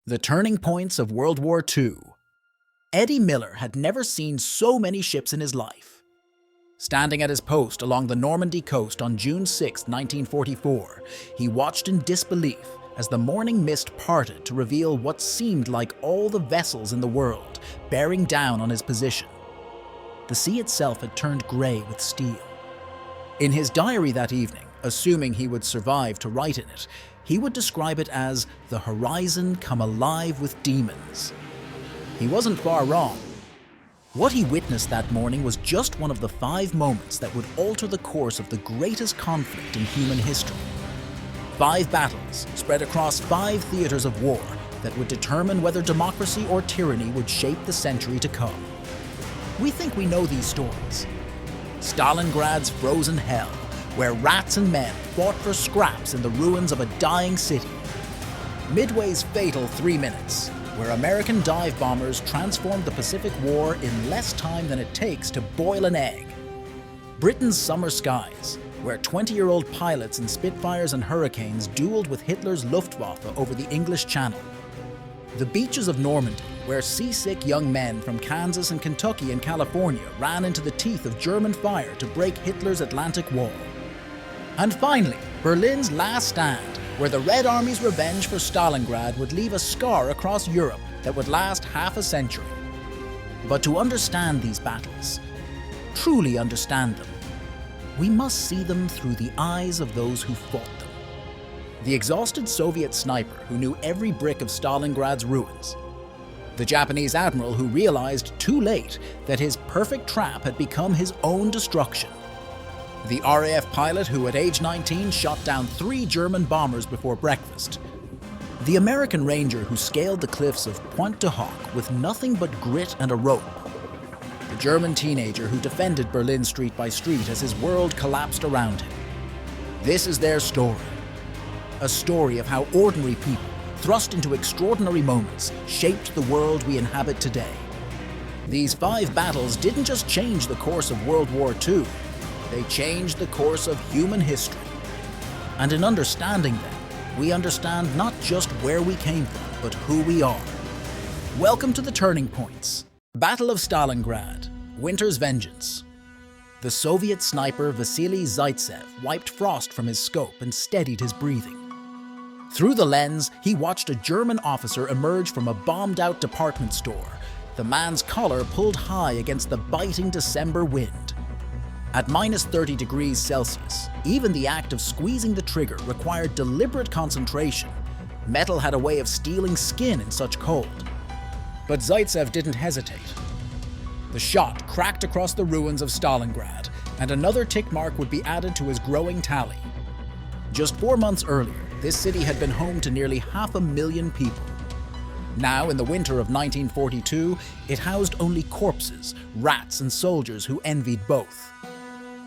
The turning points of World War II. Eddie Miller had never seen so many ships in his life. Standing at his post along the Normandy coast on June 6, 1944, he watched in disbelief as the morning mist parted to reveal what seemed like all the vessels in the world bearing down on his position. The sea itself had turned grey with steel. In his diary that evening, assuming he would survive to write in it, he would describe it as the horizon come alive with demons. He wasn't far wrong. What he witnessed that morning was just one of the 5 moments that would alter the course of the greatest conflict in human history. 5 battles spread across 5 theaters of war that would determine whether democracy or tyranny would shape the century to come. We think we know these stories. Stalingrad's frozen hell, where rats and men fought for scraps in the ruins of a dying city. Midway's fatal 3 minutes, where American dive bombers transformed the Pacific War in less time than it takes to boil an egg. Britain's summer skies, where 20-year-old pilots in Spitfires and Hurricanes dueled with Hitler's Luftwaffe over the English Channel. The beaches of Normandy, where seasick young men from Kansas and Kentucky and California ran into the teeth of German fire to break Hitler's Atlantic Wall. And finally, Berlin's last stand, where the Red Army's revenge for Stalingrad would leave a scar across Europe that would last half a century. But to understand these battles, truly understand them, we must see them through the eyes of those who fought them. The exhausted Soviet sniper who knew every brick of Stalingrad's ruins. The Japanese admiral who realized too late that his perfect trap had become his own destruction. The RAF pilot who at age 19 shot down 3 German bombers before breakfast. The American ranger who scaled the cliffs of Pointe du Hoc with nothing but grit and a rope. The German teenager who defended Berlin street by street as his world collapsed around him. This is their story. A story of how ordinary people, thrust into extraordinary moments, shaped the world we inhabit today. These 5 battles didn't just change the course of World War II, they changed the course of human history. And in understanding them, we understand not just where we came from, but who we are. Welcome to the Turning Points. Battle of Stalingrad, Winter's Vengeance. The Soviet sniper Vasily Zaitsev wiped frost from his scope and steadied his breathing. Through the lens, he watched a German officer emerge from a bombed-out department store, the man's collar pulled high against the biting December wind. At -30 degrees Celsius, even the act of squeezing the trigger required deliberate concentration. Metal had a way of stealing skin in such cold. But Zaitsev didn't hesitate. The shot cracked across the ruins of Stalingrad, and another tick mark would be added to his growing tally. Just 4 months earlier, this city had been home to nearly 500,000 people. Now, in the winter of 1942, it housed only corpses, rats, and soldiers who envied both.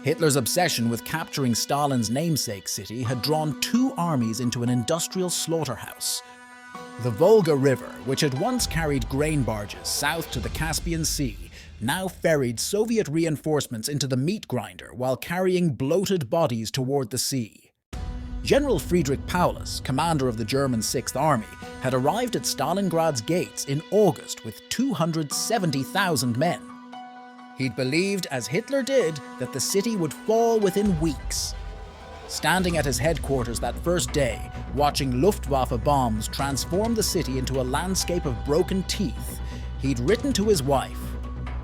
Hitler's obsession with capturing Stalin's namesake city had drawn 2 armies into an industrial slaughterhouse. The Volga River, which had once carried grain barges south to the Caspian Sea, now ferried Soviet reinforcements into the meat grinder while carrying bloated bodies toward the sea. General Friedrich Paulus, commander of the German 6th Army, had arrived at Stalingrad's gates in August with 270,000 men. He'd believed, as Hitler did, that the city would fall within weeks. Standing at his headquarters that first day, watching Luftwaffe bombs transform the city into a landscape of broken teeth, he'd written to his wife,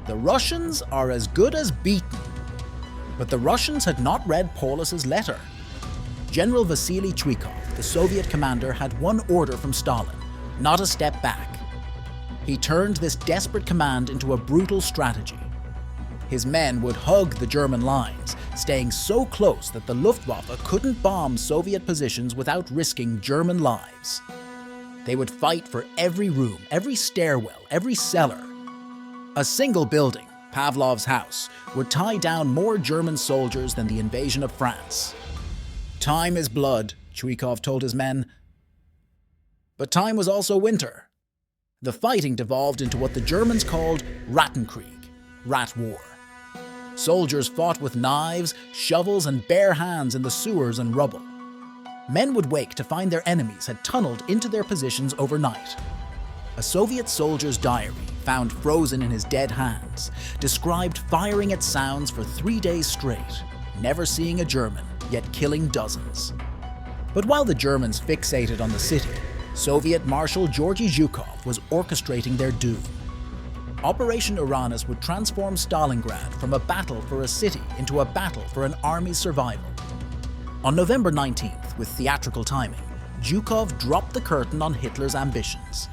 "The Russians are as good as beaten." But the Russians had not read Paulus's letter. General Vasily Chuikov, the Soviet commander, had one order from Stalin: not a step back. He turned this desperate command into a brutal strategy. His men would hug the German lines, staying so close that the Luftwaffe couldn't bomb Soviet positions without risking German lives. They would fight for every room, every stairwell, every cellar. A single building, Pavlov's house, would tie down more German soldiers than the invasion of France. "Time is blood," Chuikov told his men. But time was also winter. The fighting devolved into what the Germans called Rattenkrieg, rat war. Soldiers fought with knives, shovels, and bare hands in the sewers and rubble. Men would wake to find their enemies had tunneled into their positions overnight. a Soviet soldier's diary, found frozen in his dead hands, described firing at sounds for 3 days straight, never seeing a German, yet killing dozens. But while the Germans fixated on the city, Soviet Marshal Georgy Zhukov was orchestrating their doom. Operation Uranus would transform Stalingrad from a battle for a city into a battle for an army's survival. On November 19th, with theatrical timing, Zhukov dropped the curtain on Hitler's ambitions.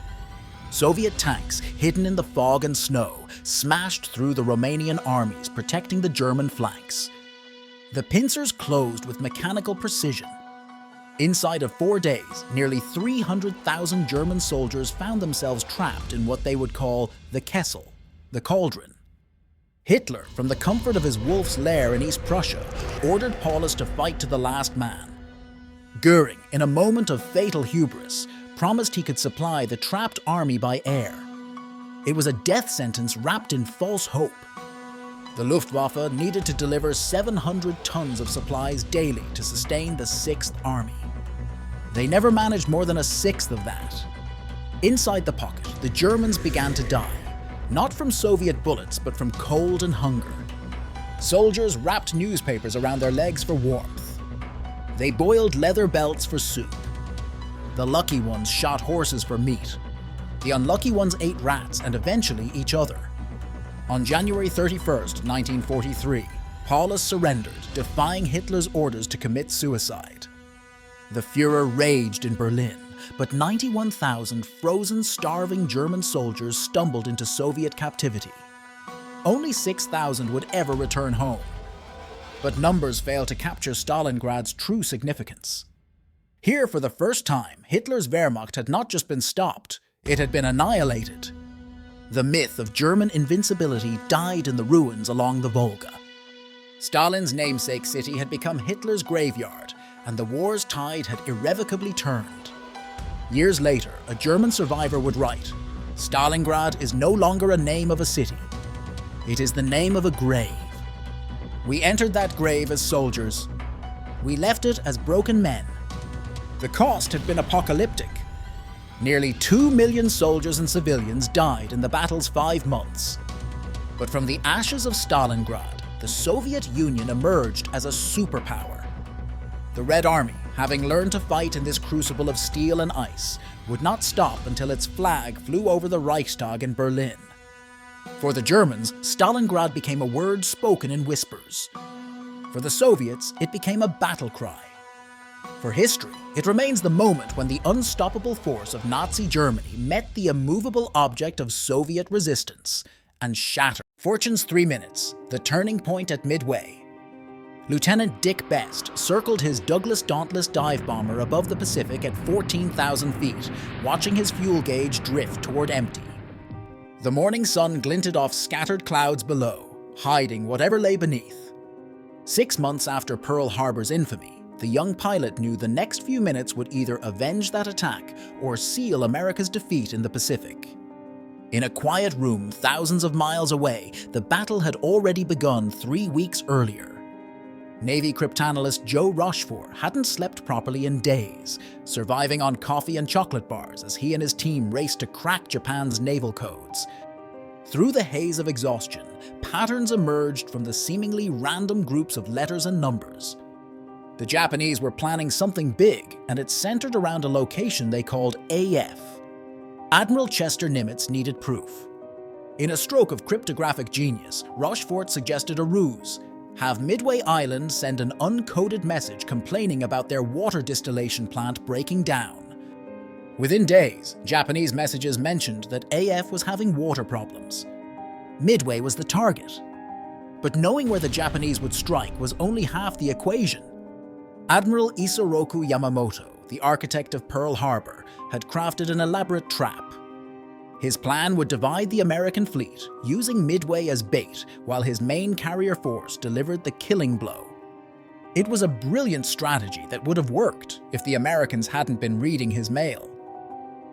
Soviet tanks, hidden in the fog and snow, smashed through the Romanian armies protecting the German flanks. The pincers closed with mechanical precision. Inside of 4 days, nearly 300,000 German soldiers found themselves trapped in what they would call the Kessel, the cauldron. Hitler, from the comfort of his wolf's lair in East Prussia, ordered Paulus to fight to the last man. Goering, in a moment of fatal hubris, promised he could supply the trapped army by air. It was a death sentence wrapped in false hope. The Luftwaffe needed to deliver 700 tons of supplies daily to sustain the 6th Army. They never managed more than a sixth of that. Inside the pocket, the Germans began to die, not from Soviet bullets, but from cold and hunger. Soldiers wrapped newspapers around their legs for warmth. They boiled leather belts for soup. The lucky ones shot horses for meat. The unlucky ones ate rats and eventually each other. On January 31st, 1943, Paulus surrendered, defying Hitler's orders to commit suicide. The Führer raged in Berlin, but 91,000 frozen, starving German soldiers stumbled into Soviet captivity. Only 6,000 would ever return home. But numbers failed to capture Stalingrad's true significance. Here, for the first time, Hitler's Wehrmacht had not just been stopped, it had been annihilated. The myth of German invincibility died in the ruins along the Volga. Stalin's namesake city had become Hitler's graveyard, and the war's tide had irrevocably turned. Years later, a German survivor would write, "Stalingrad is no longer a name of a city. It is the name of a grave. We entered that grave as soldiers. We left it as broken men. The cost had been apocalyptic. Nearly 2 million soldiers and civilians died in the battle's 5 months. But from the ashes of Stalingrad, the Soviet Union emerged as a superpower. The Red Army, having learned to fight in this crucible of steel and ice, would not stop until its flag flew over the Reichstag in Berlin. For the Germans, Stalingrad became a word spoken in whispers. For the Soviets, it became a battle cry. For history, it remains the moment when the unstoppable force of Nazi Germany met the immovable object of Soviet resistance and shattered. Fortune's 3 minutes, the turning point at Midway. Lieutenant Dick Best circled his Douglas Dauntless dive bomber above the Pacific at 14,000 feet, watching his fuel gauge drift toward empty. The morning sun glinted off scattered clouds below, hiding whatever lay beneath. 6 months after Pearl Harbor's infamy, the young pilot knew the next few minutes would either avenge that attack or seal America's defeat in the Pacific. In a quiet room thousands of miles away, the battle had already begun 3 weeks earlier. Navy cryptanalyst Joe Rochefort hadn't slept properly in days, surviving on coffee and chocolate bars as he and his team raced to crack Japan's naval codes. Through the haze of exhaustion, patterns emerged from the seemingly random groups of letters and numbers. The Japanese were planning something big, and it centered around a location they called AF. Admiral Chester Nimitz needed proof. In a stroke of cryptographic genius, Rochefort suggested a ruse: have Midway Island send an uncoded message complaining about their water distillation plant breaking down. Within days, Japanese messages mentioned that AF was having water problems. Midway was the target. But knowing where the Japanese would strike was only half the equation. Admiral Isoroku Yamamoto, the architect of Pearl Harbor, had crafted an elaborate trap. His plan would divide the American fleet, using Midway as bait, while his main carrier force delivered the killing blow. It was a brilliant strategy that would have worked if the Americans hadn't been reading his mail.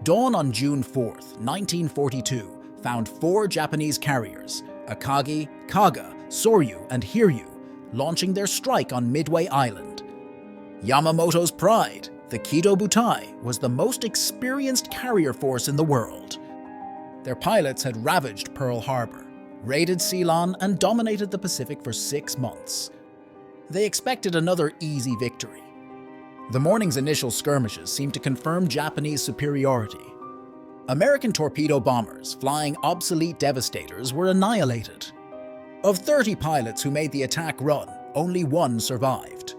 Dawn on June 4th, 1942, found 4 Japanese carriers, Akagi, Kaga, Soryu, and Hiryu, launching their strike on Midway Island. Yamamoto's pride, the Kido Butai, was the most experienced carrier force in the world. Their pilots had ravaged Pearl Harbor, raided Ceylon, and dominated the Pacific for 6 months. They expected another easy victory. The morning's initial skirmishes seemed to confirm Japanese superiority. American torpedo bombers flying obsolete devastators were annihilated. Of 30 pilots who made the attack run, only 1 survived.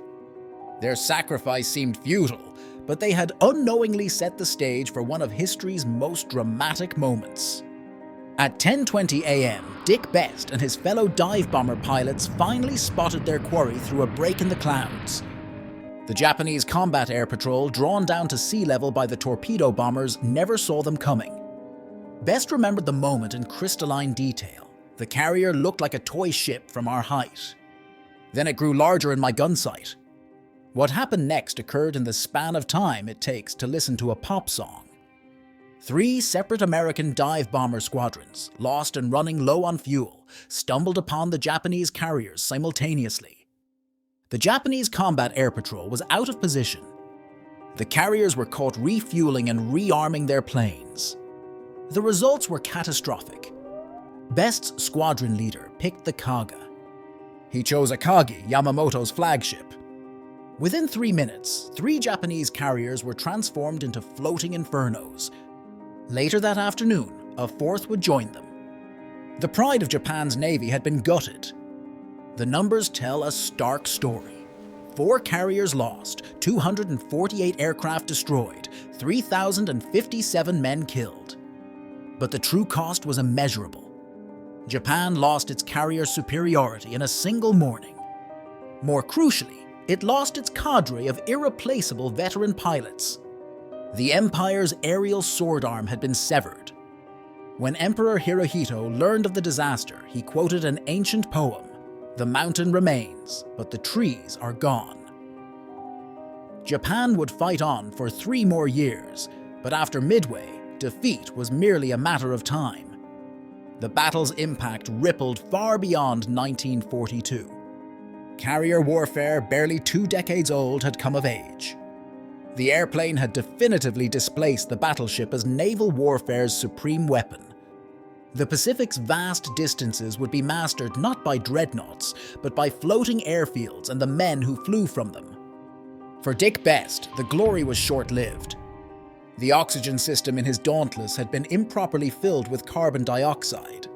Their sacrifice seemed futile, but they had unknowingly set the stage for one of history's most dramatic moments. At 10:20 a.m., Dick Best and his fellow dive bomber pilots finally spotted their quarry through a break in the clouds. The Japanese combat air patrol, drawn down to sea level by the torpedo bombers, never saw them coming. Best remembered the moment in crystalline detail. The carrier looked like a toy ship from our height. Then it grew larger in my gun sight. What happened next occurred in the span of time it takes to listen to a pop song. 3 separate American dive bomber squadrons, lost and running low on fuel, stumbled upon the Japanese carriers simultaneously. The Japanese combat air patrol was out of position. The carriers were caught refueling and rearming their planes. The results were catastrophic. Best's squadron leader picked the Kaga. He chose Akagi, Yamamoto's flagship. Within 3 minutes, 3 Japanese carriers were transformed into floating infernos. Later that afternoon, a 4th would join them. The pride of Japan's navy had been gutted. The numbers tell a stark story. 4 carriers lost, 248 aircraft destroyed, 3,057 men killed. But the true cost was immeasurable. Japan lost its carrier superiority in a single morning. More crucially, it lost its cadre of irreplaceable veteran pilots. The empire's aerial sword arm had been severed. When Emperor Hirohito learned of the disaster, he quoted an ancient poem, "The mountain remains, but the trees are gone." Japan would fight on for 3 more years, but after Midway, defeat was merely a matter of time. The battle's impact rippled far beyond 1942. Carrier warfare, barely 2 decades old, had come of age. The airplane had definitively displaced the battleship as naval warfare's supreme weapon. The Pacific's vast distances would be mastered not by dreadnoughts, but by floating airfields and the men who flew from them. For Dick Best, the glory was short-lived. The oxygen system in his Dauntless had been improperly filled with carbon dioxide.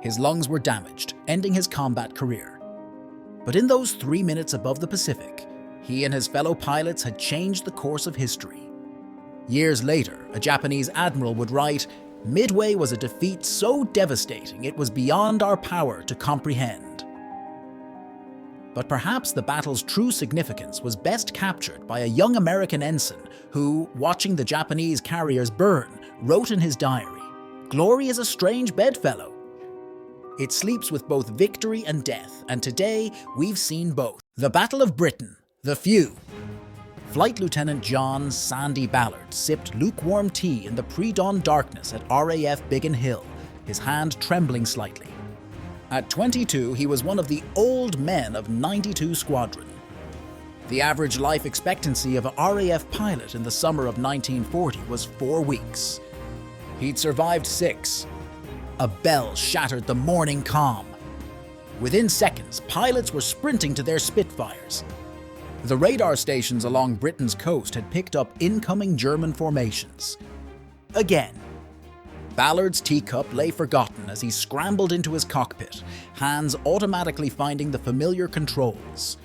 His lungs were damaged, ending his combat career. But in those 3 minutes above the Pacific, he and his fellow pilots had changed the course of history. Years later, a Japanese admiral would write, "Midway was a defeat so devastating it was beyond our power to comprehend." But perhaps the battle's true significance was best captured by a young American ensign who, watching the Japanese carriers burn, wrote in his diary, "Glory is a strange bedfellow. It sleeps with both victory and death, and today we've seen both." The Battle of Britain, the Few. Flight Lieutenant John "Sandy" Ballard sipped lukewarm tea in the pre-dawn darkness at RAF Biggin Hill, his hand trembling slightly. At 22, he was one of the old men of 92 Squadron. The average life expectancy of a RAF pilot in the summer of 1940 was 4 weeks. He'd survived 6. A bell shattered the morning calm. Within seconds, pilots were sprinting to their Spitfires. The radar stations along Britain's coast had picked up incoming German formations. Again, Ballard's teacup lay forgotten as he scrambled into his cockpit, hands automatically finding the familiar controls.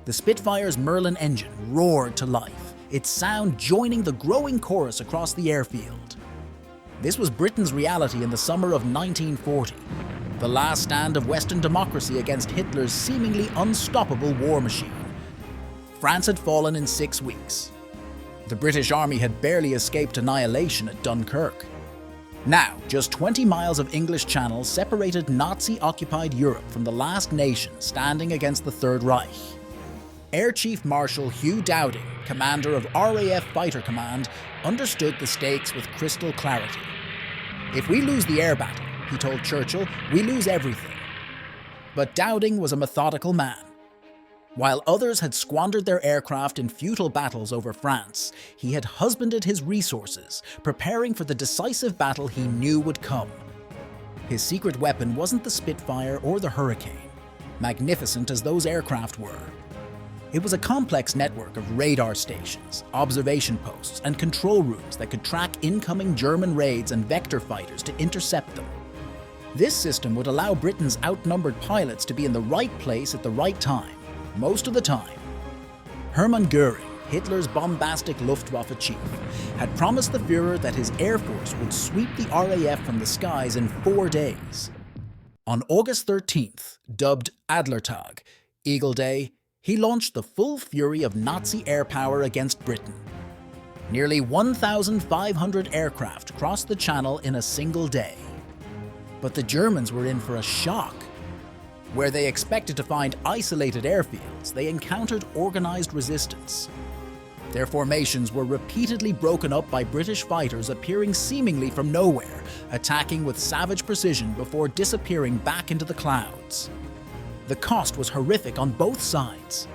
The Spitfire's Merlin engine roared to life, its sound joining the growing chorus across the airfield. This was Britain's reality in the summer of 1940, the last stand of Western democracy against Hitler's seemingly unstoppable war machine. France had fallen in 6 weeks. The British Army had barely escaped annihilation at Dunkirk. Now, just 20 miles of English Channel separated Nazi-occupied Europe from the last nation standing against the Third Reich. Air Chief Marshal Hugh Dowding, commander of RAF Fighter Command, understood the stakes with crystal clarity. "If we lose the air battle," he told Churchill, "we lose everything." But Dowding was a methodical man. While others had squandered their aircraft in futile battles over France, he had husbanded his resources, preparing for the decisive battle he knew would come. His secret weapon wasn't the Spitfire or the Hurricane, magnificent as those aircraft were. It was a complex network of radar stations, observation posts, and control rooms that could track incoming German raids and vector fighters to intercept them. This system would allow Britain's outnumbered pilots to be in the right place at the right time, most of the time. Hermann Göring, Hitler's bombastic Luftwaffe chief, had promised the Führer that his air force would sweep the RAF from the skies in 4 days. On August 13th, dubbed Adlertag, Eagle Day, he launched the full fury of Nazi air power against Britain. Nearly 1,500 aircraft crossed the Channel in a single day. But the Germans were in for a shock. Where they expected to find isolated airfields, they encountered organized resistance. Their formations were repeatedly broken up by British fighters appearing seemingly from nowhere, attacking with savage precision before disappearing back into the clouds. The cost was horrific on both sides.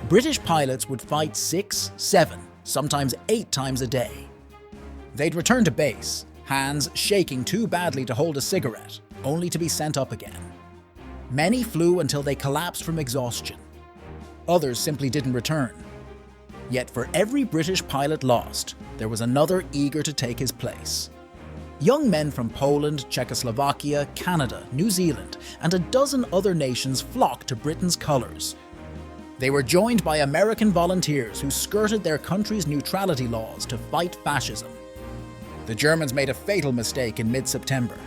British pilots would fight 6, 7, sometimes 8 times a day. They'd return to base, hands shaking too badly to hold a cigarette, only to be sent up again. Many flew until they collapsed from exhaustion. Others simply didn't return. Yet for every British pilot lost, there was another eager to take his place. Young men from Poland, Czechoslovakia, Canada, New Zealand, and a dozen other nations flocked to Britain's colours. They were joined by American volunteers who skirted their country's neutrality laws to fight fascism. The Germans made a fatal mistake in mid-September.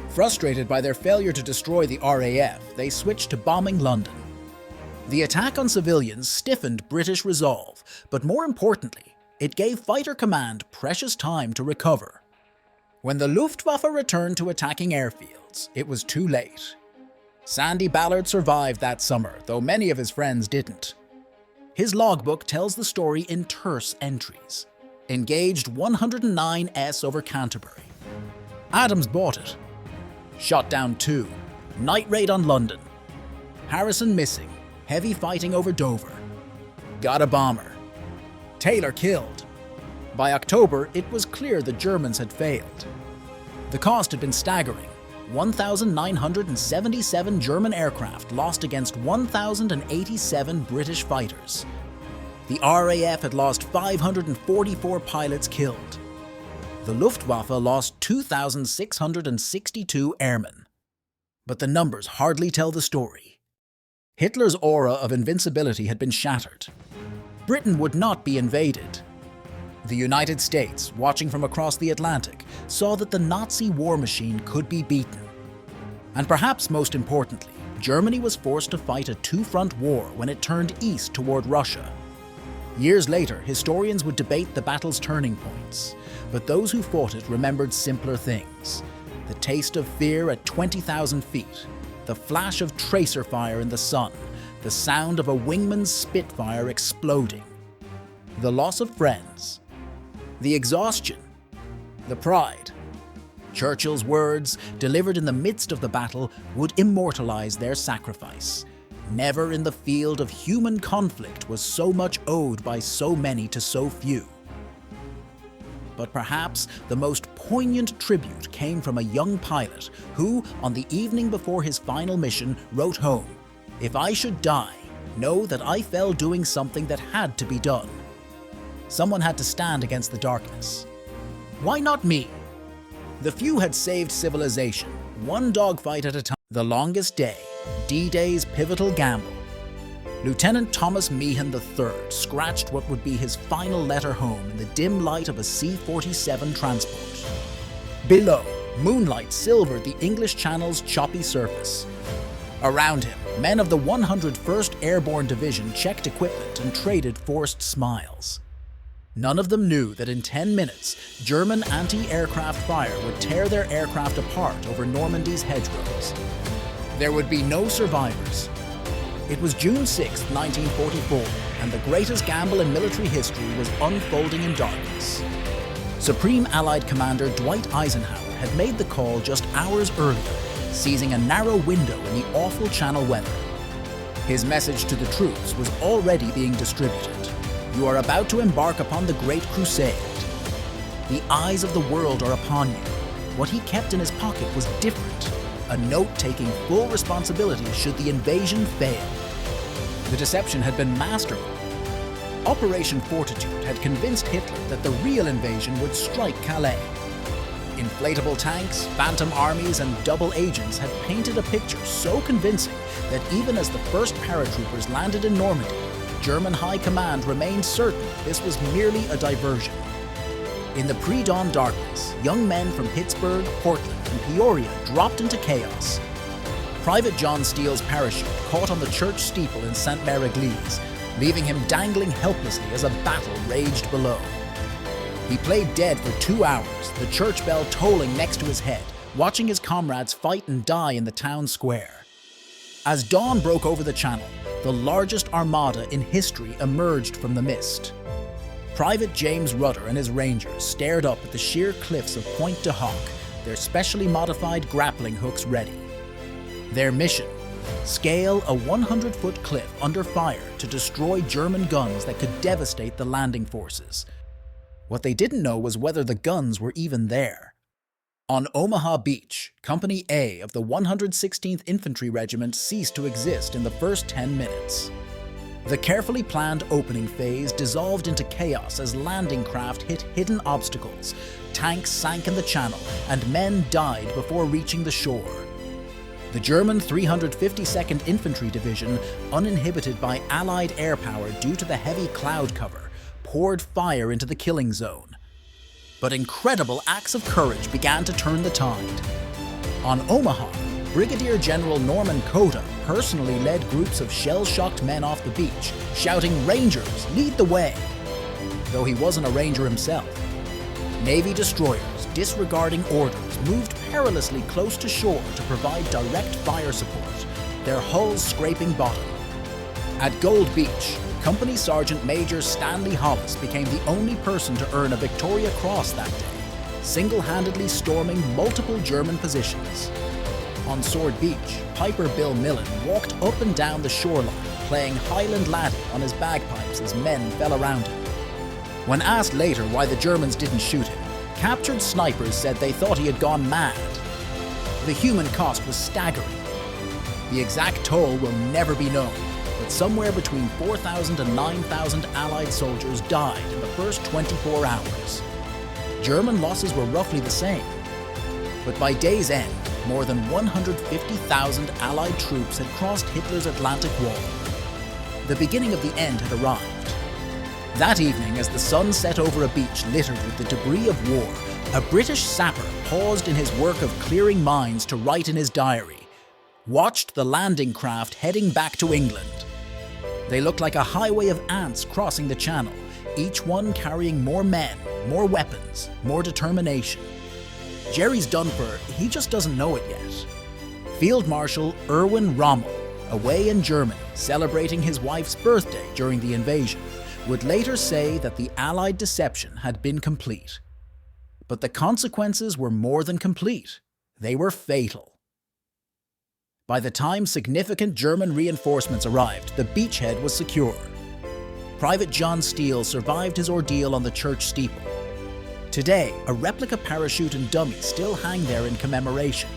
Frustrated by their failure to destroy the RAF, they switched to bombing London. The attack on civilians stiffened British resolve, but more importantly, it gave Fighter Command precious time to recover. When the Luftwaffe returned to attacking airfields, it was too late. Sandy Ballard survived that summer, though many of his friends didn't. His logbook tells the story in terse entries. Engaged 109S over Canterbury. Adams bought it. Shot down 2. Night raid on London. Harrison missing. Heavy fighting over Dover. Got a bomber. Taylor killed. By October, it was clear the Germans had failed. The cost had been staggering. 1,977 German aircraft lost against 1,087 British fighters. The RAF had lost 544 pilots killed. The Luftwaffe lost 2,662 airmen. But the numbers hardly tell the story. Hitler's aura of invincibility had been shattered. Britain would not be invaded. The United States, watching from across the Atlantic, saw that the Nazi war machine could be beaten. And perhaps most importantly, Germany was forced to fight a two-front war when it turned east toward Russia. Years later, historians would debate the battle's turning points, but those who fought it remembered simpler things. The taste of fear at 20,000 feet, the flash of tracer fire in the sun, the sound of a wingman's Spitfire exploding, the loss of friends, the exhaustion, the pride. Churchill's words, delivered in the midst of the battle, would immortalize their sacrifice. Never in the field of human conflict was so much owed by so many to so few. But perhaps the most poignant tribute came from a young pilot who, on the evening before his final mission, wrote home, "If I should die, know that I fell doing something that had to be done." Someone had to stand against the darkness. Why not me? The few had saved civilization, one dogfight at a time. The longest day, D-Day's pivotal gamble. Lieutenant Thomas Meehan III scratched what would be his final letter home in the dim light of a C-47 transport. Below, moonlight silvered the English Channel's choppy surface. Around him, men of the 101st Airborne Division checked equipment and traded forced smiles. None of them knew that in 10 minutes, German anti-aircraft fire would tear their aircraft apart over Normandy's hedgerows. There would be no survivors. It was June 6, 1944, and the greatest gamble in military history was unfolding in darkness. Supreme Allied Commander Dwight Eisenhower had made the call just hours earlier, seizing a narrow window in the awful Channel weather. His message to the troops was already being distributed. You are about to embark upon the Great Crusade. The eyes of the world are upon you. What he kept in his pocket was different. A note taking full responsibility should the invasion fail. The deception had been masterful. Operation Fortitude had convinced Hitler that the real invasion would strike Calais. Inflatable tanks, phantom armies, and double agents had painted a picture so convincing that even as the first paratroopers landed in Normandy, German high command remained certain this was merely a diversion. In the pre-dawn darkness, young men from Pittsburgh, Portland, and Peoria dropped into chaos. Private John Steele's parachute caught on the church steeple in St. Mère-Église, leaving him dangling helplessly as a battle raged below. He played dead for 2 hours, the church bell tolling next to his head, watching his comrades fight and die in the town square. As dawn broke over the channel, the largest armada in history emerged from the mist. Private James Rudder and his Rangers stared up at the sheer cliffs of Pointe du Hoc, their specially modified grappling hooks ready. Their mission: scale a 100-foot cliff under fire to destroy German guns that could devastate the landing forces. What they didn't know was whether the guns were even there. On Omaha Beach, Company A of the 116th Infantry Regiment ceased to exist in the first 10 minutes. The carefully planned opening phase dissolved into chaos as landing craft hit hidden obstacles, tanks sank in the channel, and men died before reaching the shore. The German 352nd Infantry Division, uninhibited by Allied air power due to the heavy cloud cover, poured fire into the killing zone. But incredible acts of courage began to turn the tide. On Omaha, Brigadier General Norman Cota personally led groups of shell-shocked men off the beach, shouting, "Rangers, lead the way!" Though he wasn't a Ranger himself. Navy destroyers, disregarding orders, moved perilously close to shore to provide direct fire support, their hulls scraping bottom. At Gold Beach, Company Sergeant Major Stanley Hollis became the only person to earn a Victoria Cross that day, single-handedly storming multiple German positions. On Sword Beach, Piper Bill Millen walked up and down the shoreline, playing Highland Laddie on his bagpipes as men fell around him. When asked later why the Germans didn't shoot him, captured snipers said they thought he had gone mad. The human cost was staggering. The exact toll will never be known, but somewhere between 4,000 and 9,000 Allied soldiers died in the first 24 hours. German losses were roughly the same. But by day's end, more than 150,000 Allied troops had crossed Hitler's Atlantic Wall. The beginning of the end had arrived. That evening, as the sun set over a beach littered with the debris of war, a British sapper paused in his work of clearing mines to write in his diary, "Watched the landing craft heading back to England. They looked like a highway of ants crossing the channel, each one carrying more men, more weapons, more determination. Jerry's done for, he just doesn't know it yet." Field Marshal Erwin Rommel, away in Germany celebrating his wife's birthday during the invasion, would later say that the Allied deception had been complete. But the consequences were more than complete. They were fatal. By the time significant German reinforcements arrived, the beachhead was secure. Private John Steele survived his ordeal on the church steeple. Today, a replica parachute and dummy still hang there in commemoration.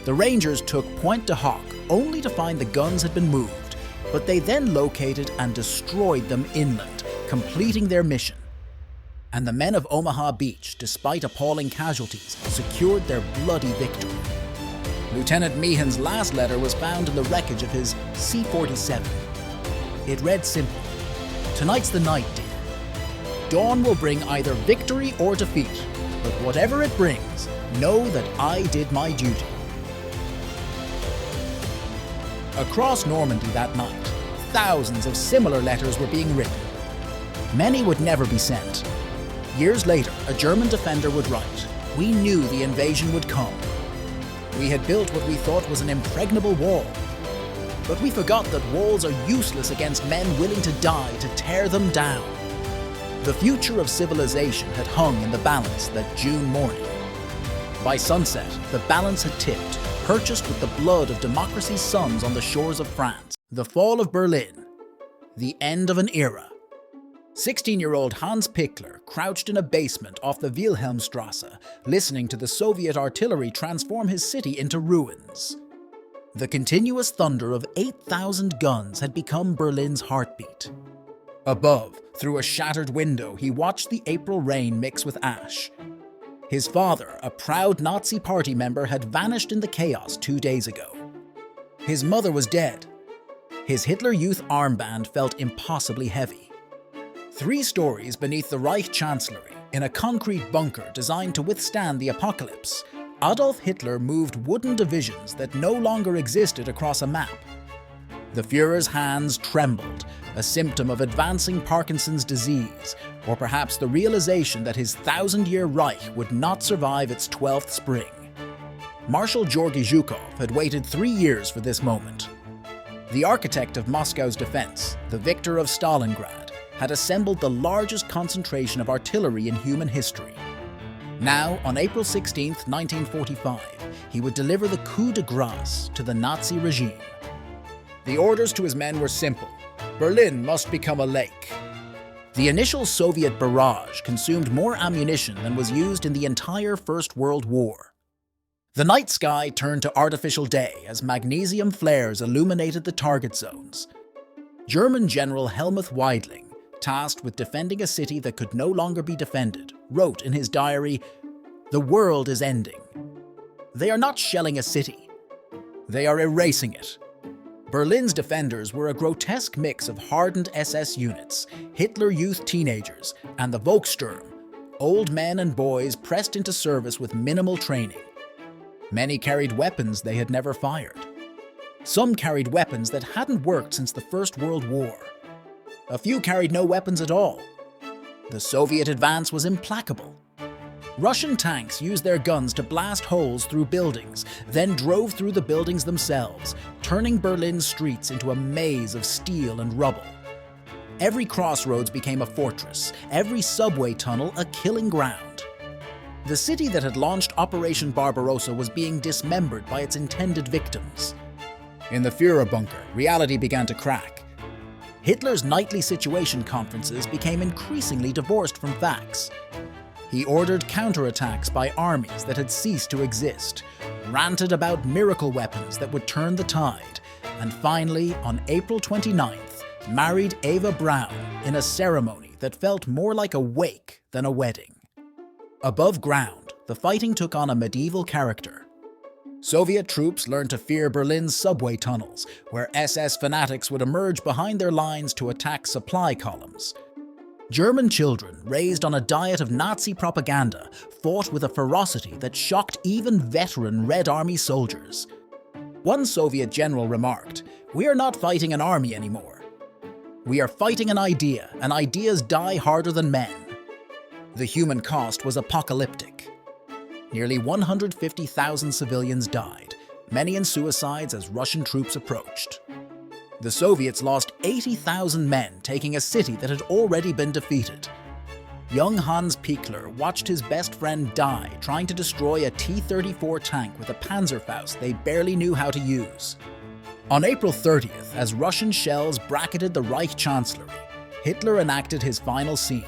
The Rangers took Pointe du Hoc only to find the guns had been moved, but they then located and destroyed them inland, completing their mission. And the men of Omaha Beach, despite appalling casualties, secured their bloody victory. Lieutenant Meehan's last letter was found in the wreckage of his C-47. It read simply, "Tonight's the night, dear. Dawn will bring either victory or defeat, but whatever it brings, know that I did my duty." Across Normandy that night, thousands of similar letters were being written. Many would never be sent. Years later, a German defender would write, "We knew the invasion would come. We had built what we thought was an impregnable wall. But we forgot that walls are useless against men willing to die to tear them down." The future of civilization had hung in the balance that June morning. By sunset, the balance had tipped, purchased with the blood of democracy's sons on the shores of France. The fall of Berlin. The end of an era. 16-year-old Hans Pichler crouched in a basement off the Wilhelmstrasse, listening to the Soviet artillery transform his city into ruins. The continuous thunder of 8,000 guns had become Berlin's heartbeat. Above, through a shattered window, he watched the April rain mix with ash. His father, a proud Nazi party member, had vanished in the chaos 2 days ago. His mother was dead. His Hitler Youth armband felt impossibly heavy. 3 stories beneath the Reich Chancellery, in a concrete bunker designed to withstand the apocalypse, Adolf Hitler moved wooden divisions that no longer existed across a map. The Führer's hands trembled, a symptom of advancing Parkinson's disease, or perhaps the realization that his 1,000-year Reich would not survive its 12th spring. Marshal Georgy Zhukov had waited 3 years for this moment. The architect of Moscow's defense, the victor of Stalingrad, had assembled the largest concentration of artillery in human history. Now, on April 16, 1945, he would deliver the coup de grâce to the Nazi regime. The orders to his men were simple: Berlin must become a lake. The initial Soviet barrage consumed more ammunition than was used in the entire First World War. The night sky turned to artificial day as magnesium flares illuminated the target zones. German General Helmuth Weidling, tasked with defending a city that could no longer be defended, wrote in his diary, "The world is ending. They are not shelling a city. They are erasing it." Berlin's defenders were a grotesque mix of hardened SS units, Hitler Youth teenagers, and the Volkssturm, old men and boys pressed into service with minimal training. Many carried weapons they had never fired. Some carried weapons that hadn't worked since the First World War. A few carried no weapons at all. The Soviet advance was implacable. Russian tanks used their guns to blast holes through buildings, then drove through the buildings themselves, turning Berlin's streets into a maze of steel and rubble. Every crossroads became a fortress, every subway tunnel a killing ground. The city that had launched Operation Barbarossa was being dismembered by its intended victims. In the Führer bunker, reality began to crack. Hitler's nightly situation conferences became increasingly divorced from facts. He ordered counterattacks by armies that had ceased to exist, ranted about miracle weapons that would turn the tide, and finally, on April 29th, married Eva Braun in a ceremony that felt more like a wake than a wedding. Above ground, the fighting took on a medieval character. Soviet troops learned to fear Berlin's subway tunnels, where SS fanatics would emerge behind their lines to attack supply columns. German children, raised on a diet of Nazi propaganda, fought with a ferocity that shocked even veteran Red Army soldiers. One Soviet general remarked, "We are not fighting an army anymore. We are fighting an idea, and ideas die harder than men." The human cost was apocalyptic. Nearly 150,000 civilians died, many in suicides as Russian troops approached. The Soviets lost 80,000 men taking a city that had already been defeated. Young Hans Pichler watched his best friend die trying to destroy a T-34 tank with a Panzerfaust they barely knew how to use. On April 30th, as Russian shells bracketed the Reich Chancellery, Hitler enacted his final scene.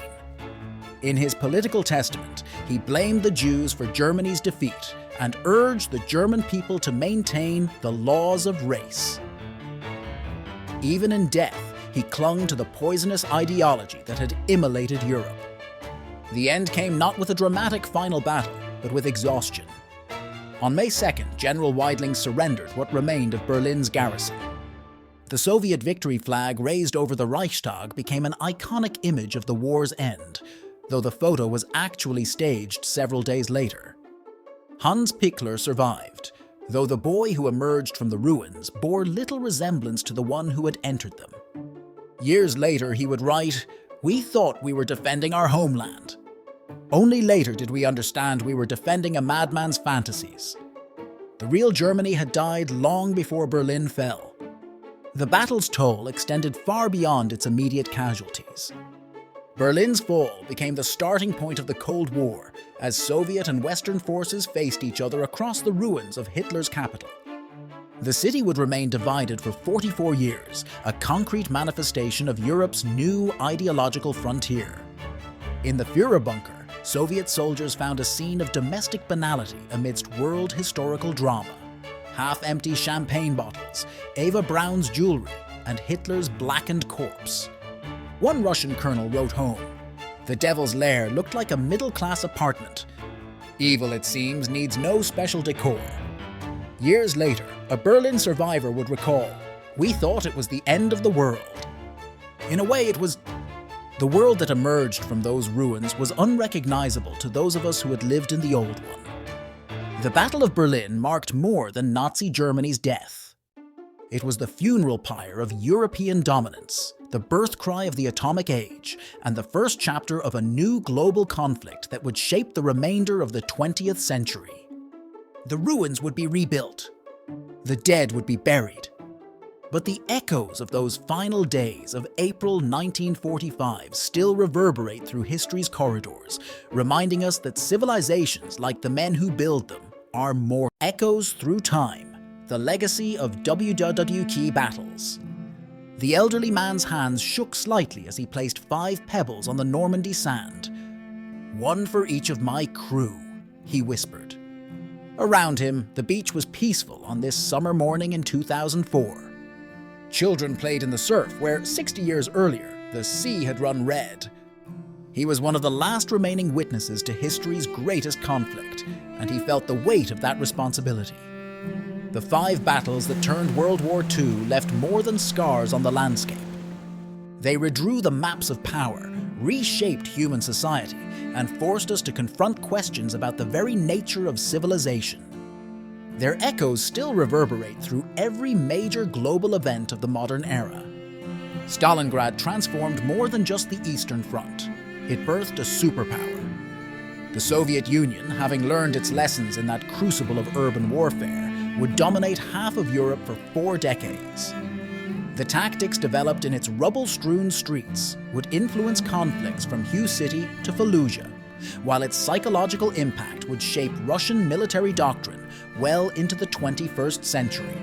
In his political testament, he blamed the Jews for Germany's defeat and urged the German people to maintain the laws of race. Even in death, he clung to the poisonous ideology that had immolated Europe. The end came not with a dramatic final battle, but with exhaustion. On May 2nd, General Weidling surrendered what remained of Berlin's garrison. The Soviet victory flag raised over the Reichstag became an iconic image of the war's end, though the photo was actually staged several days later. Hans Pichler survived, though the boy who emerged from the ruins bore little resemblance to the one who had entered them. Years later, he would write, "We thought we were defending our homeland. Only later did we understand we were defending a madman's fantasies." The real Germany had died long before Berlin fell. The battle's toll extended far beyond its immediate casualties. Berlin's fall became the starting point of the Cold War as Soviet and Western forces faced each other across the ruins of Hitler's capital. The city would remain divided for 44 years, a concrete manifestation of Europe's new ideological frontier. In the Führer bunker, Soviet soldiers found a scene of domestic banality amidst world historical drama. Half-empty champagne bottles, Eva Braun's jewelry, and Hitler's blackened corpse. One Russian colonel wrote home, "The Devil's Lair looked like a middle-class apartment. Evil, it seems, needs no special decor." Years later, a Berlin survivor would recall, "We thought it was the end of the world." In a way, it was. The world that emerged from those ruins was unrecognizable to those of us who had lived in the old one. The Battle of Berlin marked more than Nazi Germany's death. It was the funeral pyre of European dominance, the birth cry of the atomic age, and the first chapter of a new global conflict that would shape the remainder of the 20th century. The ruins would be rebuilt. The dead would be buried. But the echoes of those final days of April 1945 still reverberate through history's corridors, reminding us that civilizations like the men who build them are more echoes through time, the legacy of WWII battles. The elderly man's hands shook slightly as he placed 5 pebbles on the Normandy sand. "One for each of my crew," he whispered. Around him, the beach was peaceful on this summer morning in 2004. Children played in the surf where 60 years earlier, the sea had run red. He was one of the last remaining witnesses to history's greatest conflict, and he felt the weight of that responsibility. The 5 battles that turned World War II left more than scars on the landscape. They redrew the maps of power, reshaped human society, and forced us to confront questions about the very nature of civilization. Their echoes still reverberate through every major global event of the modern era. Stalingrad transformed more than just the Eastern Front. It birthed a superpower. The Soviet Union, having learned its lessons in that crucible of urban warfare, would dominate half of Europe for 4 decades. The tactics developed in its rubble-strewn streets would influence conflicts from Hue City to Fallujah, while its psychological impact would shape Russian military doctrine well into the 21st century.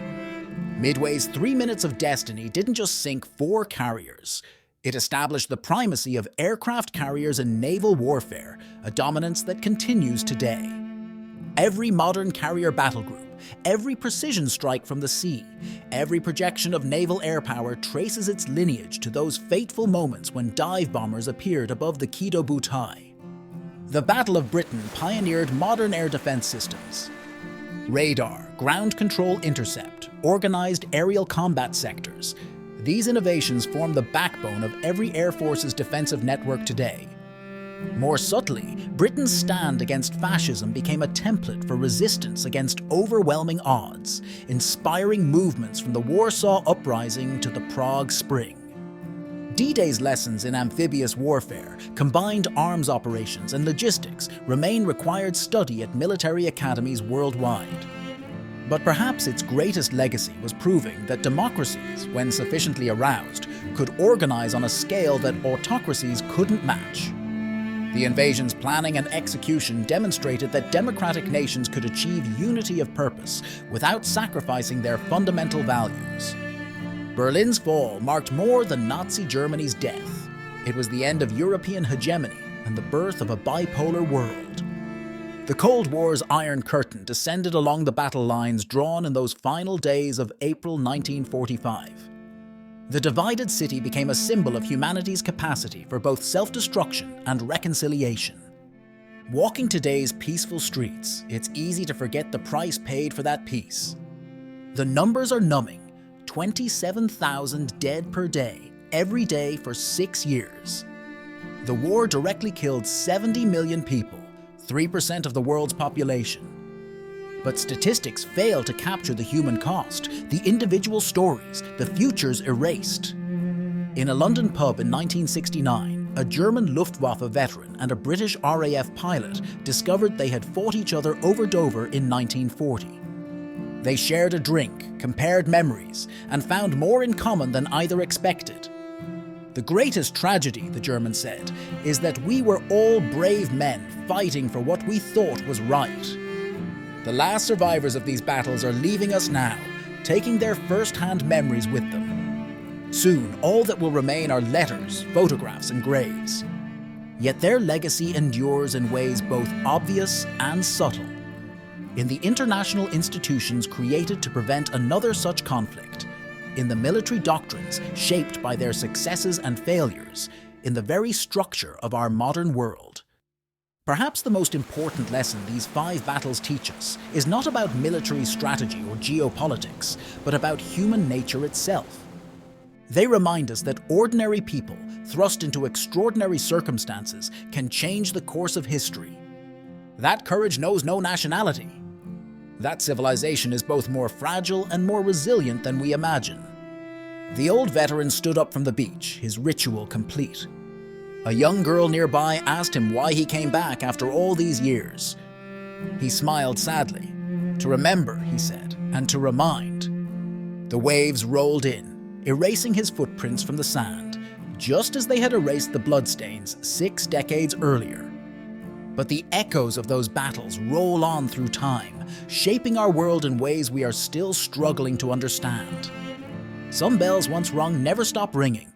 Midway's 3 Minutes of Destiny didn't just sink 4 carriers. It established the primacy of aircraft carriers in naval warfare, a dominance that continues today. Every modern carrier battle group, every precision strike from the sea, every projection of naval air power traces its lineage to those fateful moments when dive bombers appeared above the Kido Butai. The Battle of Britain pioneered modern air defense systems. Radar, ground control intercept, organized aerial combat sectors. These innovations form the backbone of every Air Force's defensive network today. More subtly, Britain's stand against fascism became a template for resistance against overwhelming odds, inspiring movements from the Warsaw Uprising to the Prague Spring. D-Day's lessons in amphibious warfare, combined arms operations and logistics remain required study at military academies worldwide. But perhaps its greatest legacy was proving that democracies, when sufficiently aroused, could organize on a scale that autocracies couldn't match. The invasion's planning and execution demonstrated that democratic nations could achieve unity of purpose without sacrificing their fundamental values. Berlin's fall marked more than Nazi Germany's death. It was the end of European hegemony and the birth of a bipolar world. The Cold War's Iron Curtain descended along the battle lines drawn in those final days of April 1945. The divided city became a symbol of humanity's capacity for both self-destruction and reconciliation. Walking today's peaceful streets, it's easy to forget the price paid for that peace. The numbers are numbing. 27,000 dead per day, every day for 6 years. The war directly killed 70 million people, 3% of the world's population. But statistics fail to capture the human cost, the individual stories, the futures erased. In a London pub in 1969, a German Luftwaffe veteran and a British RAF pilot discovered they had fought each other over Dover in 1940. They shared a drink, compared memories, and found more in common than either expected. The greatest tragedy, the German said, is that we were all brave men fighting for what we thought was right. The last survivors of these battles are leaving us now, taking their first-hand memories with them. Soon, all that will remain are letters, photographs, and graves. Yet their legacy endures in ways both obvious and subtle. In the international institutions created to prevent another such conflict, in the military doctrines shaped by their successes and failures, in the very structure of our modern world. Perhaps the most important lesson these 5 battles teach us is not about military strategy or geopolitics, but about human nature itself. They remind us that ordinary people, thrust into extraordinary circumstances, can change the course of history. That courage knows no nationality. That civilization is both more fragile and more resilient than we imagine. The old veteran stood up from the beach, his ritual complete. A young girl nearby asked him why he came back after all these years. He smiled sadly. To remember, he said, and to remind. The waves rolled in, erasing his footprints from the sand, just as they had erased the bloodstains 6 decades earlier. But the echoes of those battles roll on through time, shaping our world in ways we are still struggling to understand. Some bells once rung never stop ringing,